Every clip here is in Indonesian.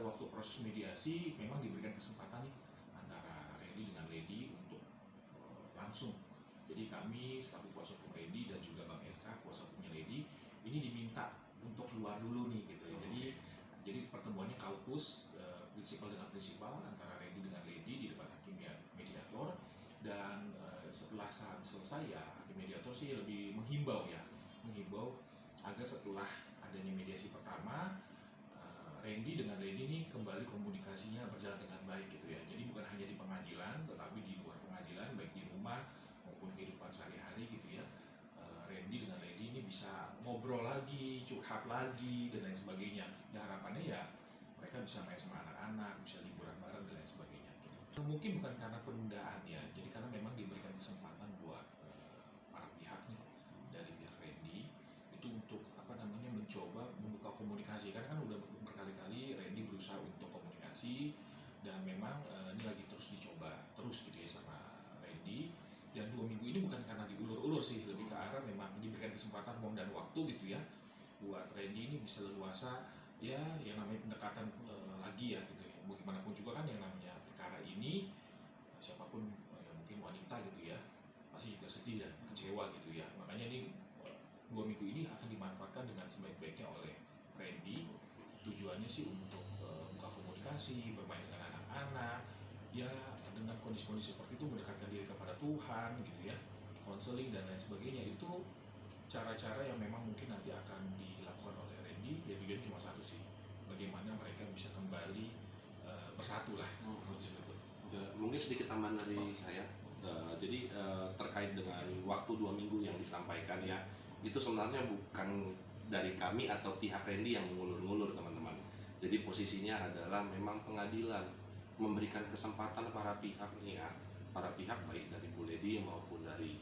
waktu proses mediasi memang diberikan kesempatan nih antara Randy dengan Lady untuk langsung. Jadi kami selaku kuasa hukum Randy dan juga Bang Esra kuasa hukumnya Lady ini diminta untuk keluar dulu nih gitu ya. Jadi pertemuannya kaukus prinsipal dengan prinsipal antara Randy dengan Lady di depan hakim mediator, dan setelah selesai ya hakim mediator sih lebih menghimbau agar setelah adanya mediasi pertama Randy dengan Lady ini kembali komunikasinya berjalan dengan baik gitu ya. Jadi bukan hanya di pengadilan tetapi di luar pengadilan, baik di rumah maupun kehidupan sehari-hari gitu ya. Randy dengan Lady ini bisa ngobrol lagi, curhat lagi dan lain sebagainya. Ya harapannya ya mereka bisa main sama anak-anak, bisa liburan bareng dan lain sebagainya gitu. Mungkin bukan karena penundaan ya, jadi karena memang diberikan kesempatan buat para pihak nih, dari pihak Randy itu untuk mencoba membuka komunikasi. Karena kan udah berkali-kali Randy berusaha untuk komunikasi dan memang ini lagi terus dicoba terus gitu ya sama Randy. Dan 2 minggu ini bukan karena diulur-ulur sih, lebih ke arah memang diberikan kesempatan ruang dan waktu gitu ya buat Randy ini bisa leluasa ya yang namanya pendekatan lagi ya gitu ya. Bagaimanapun juga kan yang namanya perkara ini siapapun ya mungkin wanita gitu ya pasti juga sedih dan kecewa gitu ya. Makanya ini 2 minggu ini akan dimanfaatkan dengan sebaik-baiknya oleh Randy. Tujuannya sih untuk buka komunikasi, bermain dengan anak-anak, ya dengan kondisi-kondisi seperti itu mendekatkan diri kepada Tuhan gitu ya, konseling dan lain sebagainya. Itu cara-cara yang memang mungkin nanti akan dilakukan oleh Randy. Ya tujuannya cuma satu sih, bagaimana mereka bisa kembali bersatu lah. Mungkin sedikit tambahan dari saya. Jadi terkait dengan waktu 2 minggu yang disampaikan ya, itu sebenarnya bukan dari kami atau pihak Randy yang mengulur-ngulur teman-teman. Jadi posisinya adalah memang pengadilan memberikan kesempatan para pihak nih ya, para pihak baik dari Bu Lady maupun dari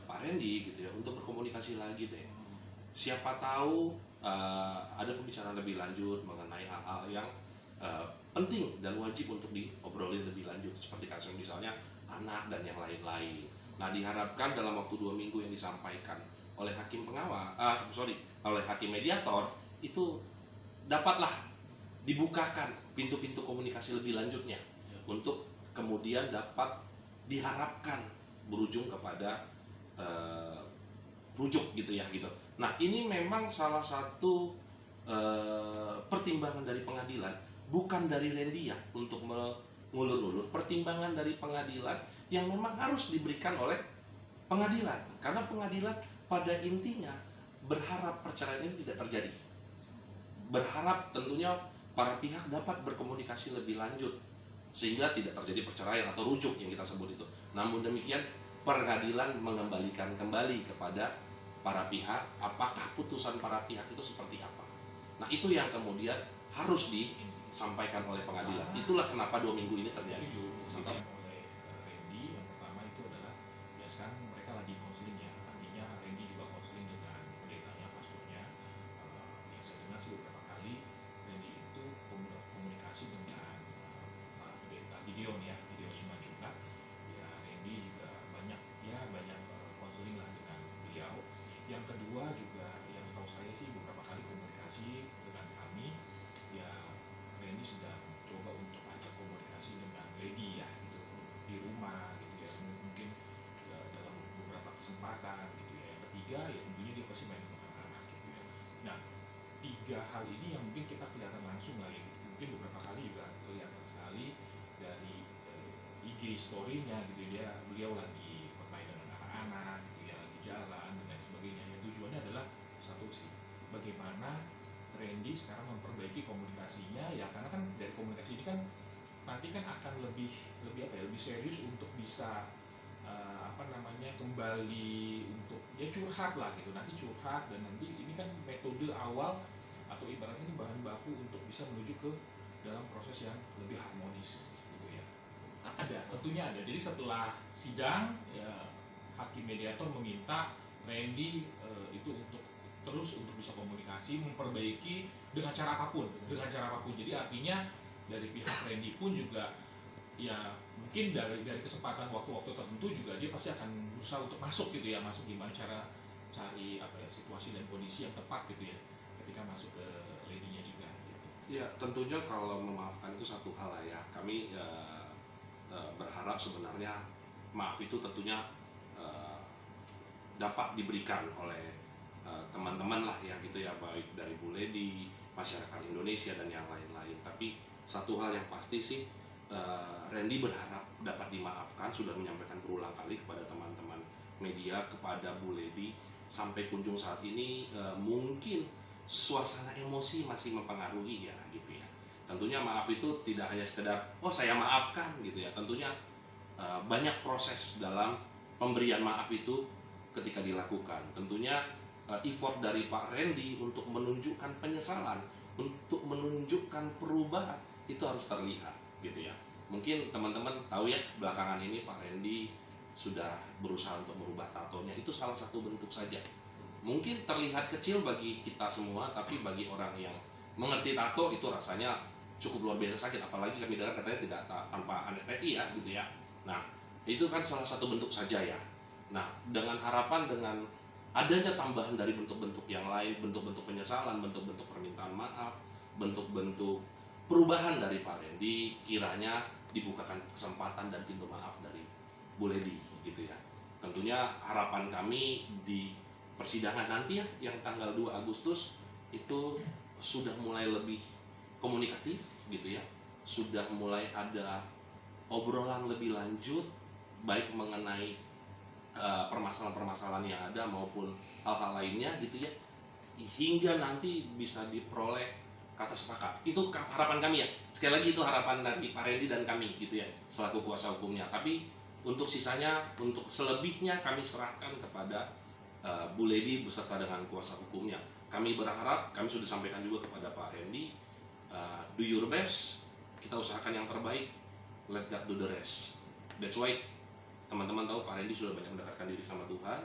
Pak Randy gitu ya untuk berkomunikasi lagi deh. Siapa tahu ada pembicaraan lebih lanjut mengenai hal-hal yang penting dan wajib untuk diobrolin lebih lanjut, seperti kasus misalnya anak dan yang lain-lain. Nah diharapkan dalam waktu 2 minggu yang disampaikan oleh hakim oleh hakim mediator itu dapatlah dibukakan pintu-pintu komunikasi lebih lanjutnya untuk kemudian dapat diharapkan berujung kepada rujuk gitu ya gitu. Nah ini memang salah satu pertimbangan dari pengadilan, bukan dari Randy ya untuk mengulur-ulur. Pertimbangan dari pengadilan yang memang harus diberikan oleh pengadilan, karena pengadilan pada intinya berharap perceraian ini tidak terjadi, berharap tentunya para pihak dapat berkomunikasi lebih lanjut sehingga tidak terjadi perceraian atau rujuk yang kita sebut itu. Namun demikian pengadilan mengembalikan kembali kepada para pihak apakah putusan para pihak itu seperti apa. Nah itu yang kemudian harus disampaikan oleh pengadilan. Itulah kenapa 2 minggu ini terjadi. Oleh Randy yang pertama itu adalah ya sekarang mereka lagi konseling ya, artinya Randy juga konseling dengan pendetanya, pastornya. Yang saya dengar sih beberapa kali Randy itu komunikasi dengan Pak Pendeta Gideon Simanjuntak. Ya Randy juga banyak konseling lah dengan beliau. Yang kedua juga yang setahu saya sih beberapa kali komunikasi dengan kami ya, Randy sudah coba untuk ajak komunikasi dengan Lady ya gitu di rumah gitu ya, mungkin ya, dalam beberapa kesempatan gitu ya. Yang ketiga ya tentunya dia pasti main dengan anak-anak gitu ya. Nah 3 hal ini yang mungkin kita kelihatan langsung lah ya, mungkin beberapa kali juga kelihatan sekali dari IG story-nya gitu ya, beliau lagi bermain dengan anak-anak gitu ya, lagi jalan dan lain sebagainya. Yang tujuannya adalah satu sih, bagaimana Randy sekarang memperbaiki komunikasinya ya, karena kan dari komunikasi ini kan nanti kan akan lebih serius untuk bisa kembali untuk ya curhat lah gitu, nanti curhat. Dan nanti ini kan metode awal atau ibaratnya ini bahan baku untuk bisa menuju ke dalam proses yang lebih harmonis gitu ya. Tentunya ada. Jadi setelah sidang ya, hakim mediator meminta Randy itu untuk terus untuk bisa komunikasi, memperbaiki dengan cara apapun. Jadi artinya dari pihak Randy pun juga ya mungkin dari kesempatan waktu-waktu tertentu juga dia pasti akan berusaha untuk masuk gitu ya, masuk gimana cara cari situasi dan kondisi yang tepat gitu ya ketika masuk ke Lady-nya juga gitu. Ya, tentunya kalau memaafkan itu satu hal lah ya. Kami berharap sebenarnya maaf itu tentunya eh, dapat diberikan oleh teman-teman lah ya gitu ya, baik dari Bu Ledi, masyarakat Indonesia dan yang lain-lain. Tapi satu hal yang pasti sih, Randy berharap dapat dimaafkan, sudah menyampaikan berulang kali kepada teman-teman media, kepada Bu Ledi, sampai kunjung saat ini mungkin suasana emosi masih mempengaruhi ya gitu ya. Tentunya maaf itu tidak hanya sekedar oh saya maafkan gitu ya. Tentunya banyak proses dalam pemberian maaf itu ketika dilakukan. Tentunya effort dari Pak Randy untuk menunjukkan penyesalan, untuk menunjukkan perubahan itu harus terlihat gitu ya. Mungkin teman-teman tahu ya, belakangan ini Pak Randy sudah berusaha untuk merubah tatonya, itu salah satu bentuk saja. Mungkin terlihat kecil bagi kita semua, tapi bagi orang yang mengerti tato itu rasanya cukup luar biasa sakit. Apalagi kami dengar katanya tidak tanpa anestesi ya gitu ya. Nah, itu kan salah satu bentuk saja ya. Nah, dengan harapan dengan adanya tambahan dari bentuk-bentuk yang lain, bentuk-bentuk penyesalan, bentuk-bentuk permintaan maaf, bentuk-bentuk perubahan dari Pak Randy, kiranya dibukakan kesempatan dan pintu maaf dari Bu Ledi gitu ya. Tentunya harapan kami di persidangan nanti ya, yang tanggal 2 Agustus itu sudah mulai lebih komunikatif gitu ya, sudah mulai ada obrolan lebih lanjut, baik mengenai permasalahan-permasalahan yang ada maupun hal-hal lainnya gitu ya, hingga nanti bisa diperoleh kata sepakat. Itu harapan kami ya, sekali lagi itu harapan dari Pak Randy dan kami gitu ya, selaku kuasa hukumnya. Tapi untuk sisanya, untuk selebihnya kami serahkan kepada Bu Ledi beserta dengan kuasa hukumnya. Kami berharap, kami sudah sampaikan juga kepada Pak Randy, do your best, kita usahakan yang terbaik, let God do the rest. That's why teman-teman tahu Pak Randy sudah banyak mendekatkan diri sama Tuhan,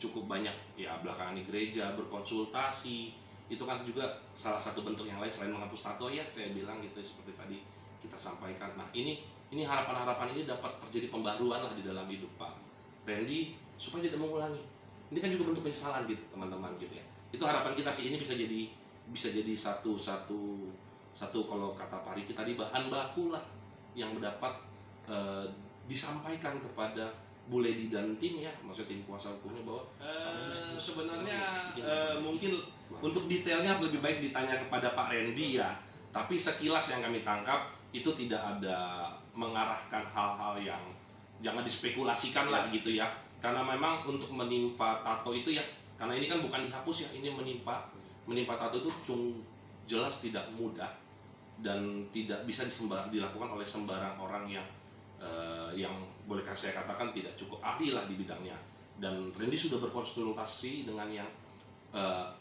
cukup banyak ya belakangan di gereja berkonsultasi. Itu kan juga salah satu bentuk yang lain selain menghapus tato ya, saya bilang gitu seperti tadi kita sampaikan. Nah, ini harapan-harapan ini dapat terjadi pembaruan lah di dalam hidup Pak Randy supaya tidak mengulangi. Ini kan juga bentuk penyesalan gitu teman-teman gitu ya. Itu harapan kita sih, ini bisa jadi satu kalau kata Pak Riki tadi, bahan baku lah yang dapat disampaikan kepada Bu Ledi dan tim ya, maksudnya tim kuasa hukumnya, bahwa sebenarnya mungkin untuk detailnya lebih baik ditanya kepada Pak Randy ya. Tapi sekilas yang kami tangkap itu tidak ada mengarahkan hal-hal yang jangan dispekulasikan lah gitu ya. Karena memang untuk menimpa tato itu ya, karena ini kan bukan dihapus ya, ini menimpa tato itu jelas tidak mudah dan tidak bisa dilakukan oleh sembarang orang yang bolehkah saya katakan tidak cukup ahli lah di bidangnya. Dan Randy sudah berkonsultasi dengan yang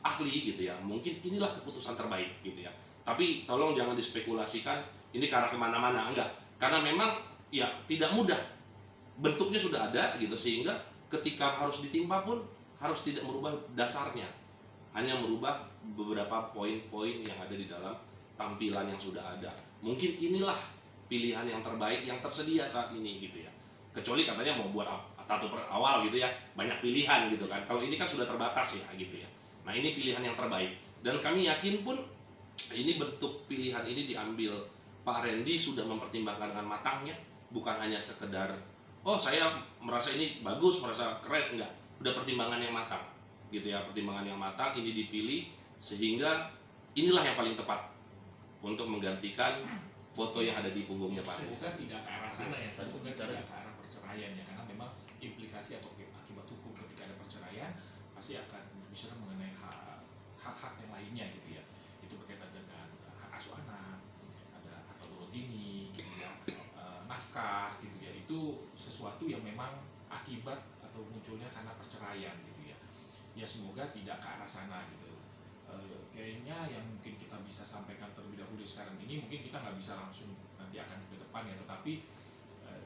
ahli gitu ya, mungkin inilah keputusan terbaik gitu ya. Tapi tolong jangan dispekulasikan ini ke arah kemana-mana, enggak, karena memang ya tidak mudah, bentuknya sudah ada gitu, sehingga ketika harus ditimpa pun harus tidak merubah dasarnya, hanya merubah beberapa poin-poin yang ada di dalam tampilan yang sudah ada. Mungkin inilah pilihan yang terbaik yang tersedia saat ini gitu ya. Kecuali katanya mau buat tato awal gitu ya, banyak pilihan gitu kan. Kalau ini kan sudah terbatas ya gitu ya. Nah, ini pilihan yang terbaik. Dan kami yakin pun ini bentuk pilihan ini diambil Pak Randy sudah mempertimbangkan dengan matangnya, bukan hanya sekedar oh saya merasa ini bagus, merasa keren, enggak. Udah pertimbangan yang matang gitu ya, pertimbangan yang matang ini dipilih sehingga inilah yang paling tepat untuk menggantikan foto yang ada di punggungnya Pak Randy. Semoga tidak ke arah sana ya, semoga tidak ke arah perceraian ya, karena memang implikasi atau akibat hukum ketika ada perceraian pasti akan bicara mengenai hak-hak yang lainnya gitu ya. Itu berkaitan dengan hak asuh anak, ada harta gorodini gitu ya, nafkah gitu ya. Itu sesuatu yang memang akibat atau munculnya karena perceraian gitu ya. Ya semoga tidak ke arah sana gitu. Kayaknya yang mungkin kita bisa sampaikan terlebih dahulu sekarang ini, mungkin kita nggak bisa langsung nanti akan ke depan ya, tetapi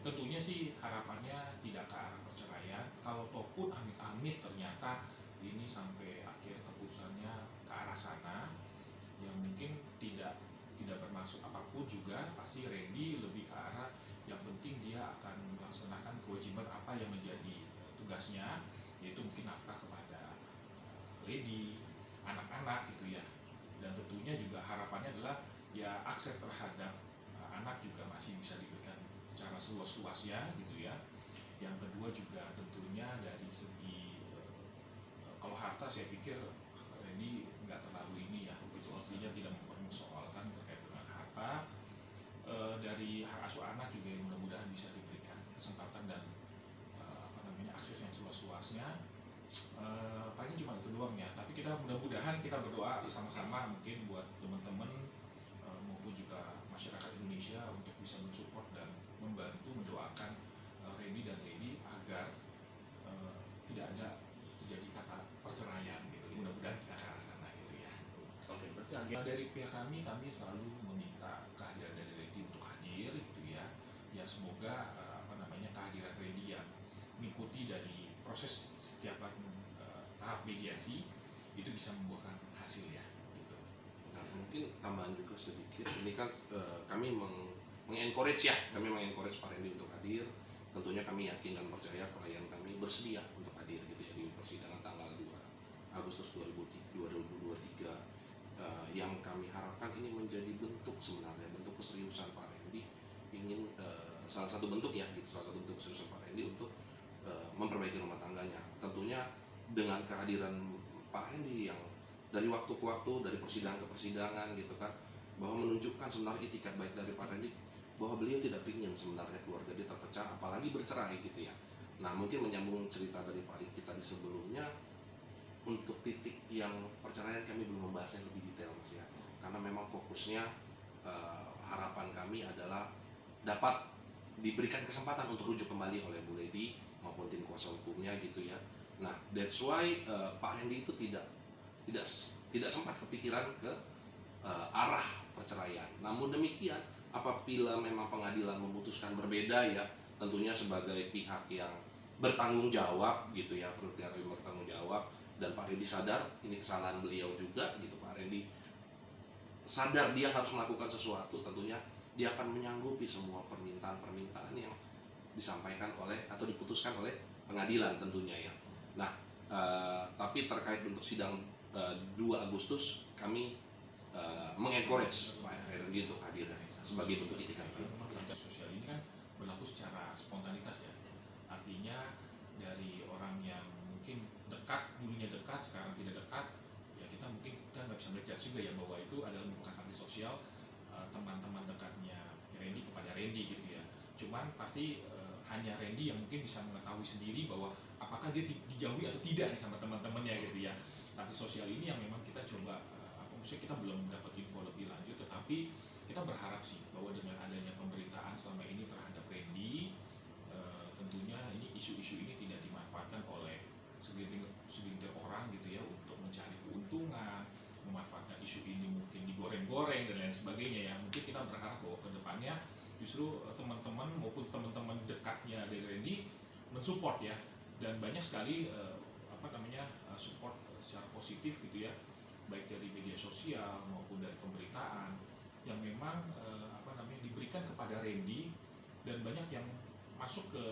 tentunya sih harapannya tidak ke arah perceraian. Kalau ataupun amit-amit ternyata ini sampai akhir keputusannya ke arah sana, yang mungkin tidak bermaksud apapun juga, pasti Randy lebih ke arah yang penting dia akan melaksanakan kewajiban apa yang menjadi tugasnya, yaitu mungkin nafkah kepada Lady, anak-anak gitu ya. Dan tentunya juga harapannya adalah ya akses terhadap anak juga masih bisa diberikan secara seluas-luasnya gitu ya. Yang kedua juga tentunya dari segi kalau harta saya pikir ini nggak terlalu ini ya, gitu. Artinya tidak mempersoalkan terkait dengan harta. Dari hak asuh anak juga yang mudah-mudahan bisa diberikan kesempatan dan akses yang seluas-luasnya. Paling cuma itu doang ya, tapi kita mudah-mudahan kita berdoa sama-sama mungkin buat teman-teman maupun juga masyarakat Indonesia untuk bisa mensupport dan membantu mendoakan Randy dan Lady agar tidak ada terjadi kata perceraian gitu. Mudah-mudahan kita ke arah sana gitu ya. Oke, berarti Dari pihak kami selalu meminta kehadiran dari Randy untuk hadir gitu ya. Ya semoga kehadiran Randy yang mengikuti dari proses setiap tahap mediasi itu bisa membuahkan hasil ya gitu. Nah, mungkin tambahan juga sedikit, ini kan kami mengencourage Pak Randy untuk hadir. Tentunya kami yakin dan percaya klien kami bersedia untuk hadir gitu ya di persidangan tanggal 2 Agustus 2023. Yang kami harapkan ini menjadi bentuk keseriusan Pak Randy ingin salah satu bentuk keseriusan Pak Randy untuk memperbaiki rumah tangganya. Tentunya dengan kehadiran Pak Randy yang dari waktu ke waktu, dari persidangan ke persidangan gitu kan, bahwa menunjukkan sebenarnya itikat baik dari Pak Randy bahwa beliau tidak ingin sebenarnya keluarga dia terpecah, apalagi bercerai gitu ya. Nah, mungkin menyambung cerita dari Pak Riki tadi sebelumnya, untuk titik yang perceraian kami belum membahasnya lebih detail Mas ya, karena memang fokusnya harapan kami adalah dapat diberikan kesempatan untuk rujuk kembali oleh Bu Lady maupun tim kuasa hukumnya gitu ya. Nah, that's why Pak Randy itu tidak sempat kepikiran ke arah perceraian. Namun demikian, apabila memang pengadilan memutuskan berbeda ya, tentunya sebagai pihak yang bertanggung jawab gitu ya, bertanggung jawab, dan Pak Randy sadar ini kesalahan beliau juga gitu. Pak Randy sadar dia harus melakukan sesuatu, tentunya dia akan menyanggupi semua permintaan yang disampaikan atau diputuskan oleh pengadilan tentunya ya. Nah, tapi terkait untuk sidang 2 Agustus kami mengencourage Pak Randy untuk hadir sebagai bentuk itikat. Sosial ini kan berlaku secara spontanitas ya. Artinya dari orang yang mungkin dulunya dekat, sekarang tidak dekat, ya kita nggak bisa menjudge juga ya bahwa itu adalah merupakan sanksi sosial teman-teman dekatnya Randy kepada Randy gitu ya. Cuman pasti hanya Randy yang mungkin bisa mengetahui sendiri bahwa apakah dia dijauhi atau tidak sama teman-temannya gitu ya. Sanksi sosial ini yang memang kita coba, maksudnya kita belum dapat info lebih lanjut, tetapi kita berharap sih bahwa dengan adanya pemberitaan selama ini terhadap Randy, tentunya ini isu-isu ini tidak dimanfaatkan oleh segelintir orang gitu ya untuk mencari keuntungan, memanfaatkan isu ini mungkin digoreng-goreng dan lain sebagainya ya. Mungkin kita berharap bahwa kedepannya justru teman-teman maupun teman-teman dekatnya dari Randy mensupport ya, dan banyak sekali support secara positif gitu ya, baik dari media sosial maupun dari pemberitaan yang memang diberikan kepada Randy, dan banyak yang masuk ke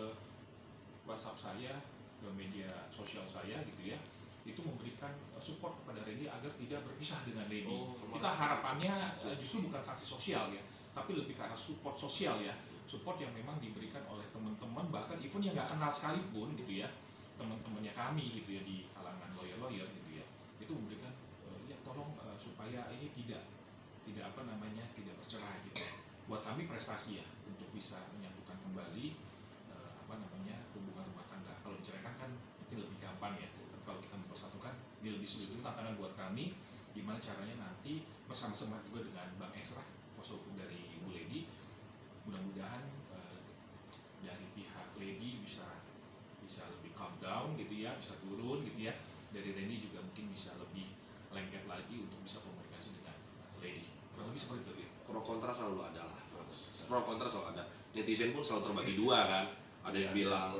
WhatsApp saya, ke media sosial saya gitu ya, itu memberikan support kepada Randy agar tidak berpisah dengan Randy. Kita harapannya justru bukan sanksi sosial ya, tapi lebih ke arah support sosial ya, support yang memang diberikan oleh teman-teman, bahkan even yang nggak kenal sekalipun gitu ya, teman-temannya kami gitu ya di kalangan lawyer gitu ya, itu memberikan ya tolong supaya ini tidak bercerai gitu. Buat kami prestasi ya untuk bisa menyatukan kembali hubungan rumah tangga. Kalau diceraikan kan mungkin lebih gampang ya, tapi kalau kita mempersatukan ini lebih sulit. Itu tantangan buat kami, gimana caranya nanti bersama-sama juga dengan Bang Esra, kuasa hukum dari Bu Lady, mudah-mudahan dari pihak Lady bisa lebih calm down gitu ya, bisa turun gitu ya, dari Randy juga mungkin bisa lebih lengket lagi untuk bisa komunikasi dengan Lady. Kurang lebih seperti itu ya. Pro kontra selalu ada lah. Pro kontra selalu ada. Netizen pun selalu terbagi dua kan. Ada yang bilang,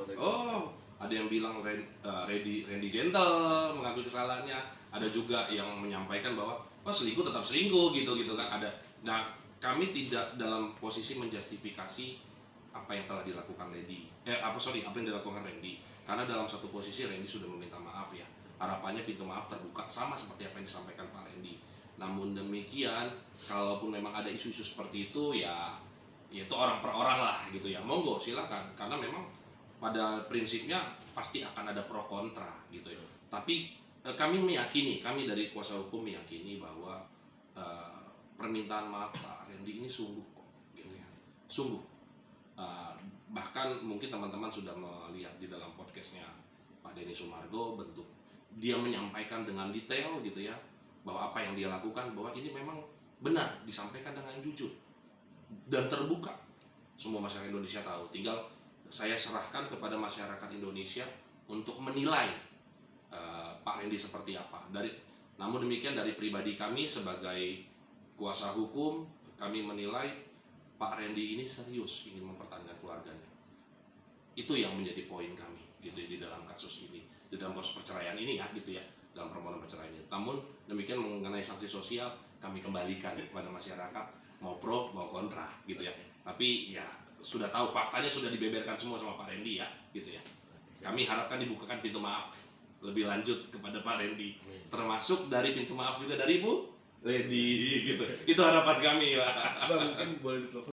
ada yang bilang Randy gentle mengakui kesalahannya. Ada juga yang menyampaikan bahwa selingkuh tetap selingkuh gitu kan. Ada. Nah, kami tidak dalam posisi menjustifikasi apa yang telah dilakukan apa yang dilakukan Randy. Karena dalam satu posisi Randy sudah meminta maaf ya. Harapannya pintu maaf terbuka sama seperti apa yang disampaikan Pak Randy. Namun demikian, kalaupun memang ada isu-isu seperti itu ya itu orang per orang lah gitu ya. Monggo silakan, karena memang pada prinsipnya pasti akan ada pro kontra gitu ya. Tapi kami meyakini, kami dari kuasa hukum meyakini bahwa permintaan maaf Pak Randy ini sungguh kok gitu ya. Sungguh. Bahkan mungkin teman-teman sudah melihat di dalam podcastnya Pak Denny Sumargo, bentuk dia menyampaikan dengan detail gitu ya, bahwa apa yang dia lakukan, bahwa ini memang benar disampaikan dengan jujur dan terbuka. Semua masyarakat Indonesia tahu, tinggal saya serahkan kepada masyarakat Indonesia untuk menilai Pak Randy seperti apa. Namun demikian dari pribadi kami sebagai kuasa hukum, kami menilai Pak Randy ini serius ingin mempertahankan keluarganya. Itu yang menjadi poin kami gitu ya, di dalam kasus ini, di dalam kasus perceraian ini ya gitu ya, dalam permohonan perceraian ini. Namun demikian mengenai sanksi sosial kami kembalikan kepada masyarakat, mau pro mau kontra gitu ya. Tapi ya sudah tahu faktanya, sudah dibeberkan semua sama Pak Randy ya gitu ya. Kami harapkan dibukakan pintu maaf lebih lanjut kepada Pak Randy, termasuk dari pintu maaf juga dari Bu Lady gitu. Itu harapan kami Pak. Bang, mungkin boleh ditelepon